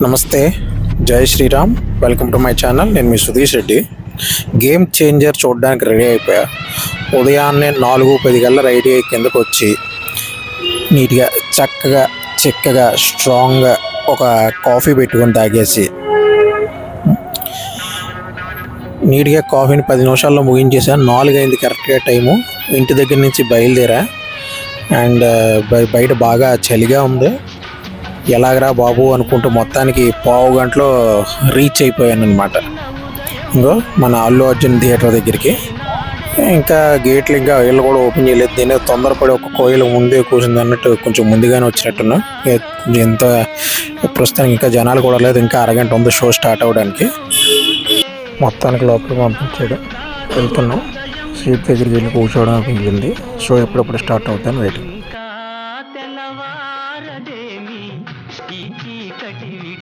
నమస్తే, జై Shriram. Welcome to my channel. నేను మీ సుధీష్ రెడ్డి. గేమ్ చేంజర్ చూడడానికి రెడీ అయిపోయా. ఉదయాన్నే 4:10 కల్లా రెడీ అయ్యి కిందకు వచ్చి నీట్గా చక్కగా స్ట్రాంగ్గా ఒక కాఫీ పెట్టుకొని తాగేసి నీట్గా కాఫీని 10 నిమిషాల్లో ముగించేసాను. 4 అయింది కరెక్ట్గా టైము. ఇంటి దగ్గర నుంచి బయలుదేరా. అండ్ బయట బాగా చలిగా ఉంది. ఎలాగరా బాబు అనుకుంటూ మొత్తానికి పావు గంటలో రీచ్ అయిపోయాను అనమాట. ఇంకో మన అల్లు అర్జున్ థియేటర్ దగ్గరికి. ఇంకా గేట్లు ఇంకా వీళ్ళు కూడా ఓపెన్ చేయలేదు. దీని తొందరపడి ఒక కోయిల ముందే కూర్చుంది అన్నట్టు కొంచెం ముందుగానే వచ్చినట్టున్నా. ఎంత ప్రస్తుతానికి ఇంకా జనాలు కూడా లేదు. ఇంకా అరగంట ఉంది షో స్టార్ట్ అవ్వడానికి. మొత్తానికి లోపలికి పంపించాడు. వెళ్తున్నాం. సీట్ దగ్గరికి వెళ్ళి కూర్చోవడం అనిపించింది. షో ఎప్పుడప్పుడు స్టార్ట్ అవుతాను వెయిటింగ్.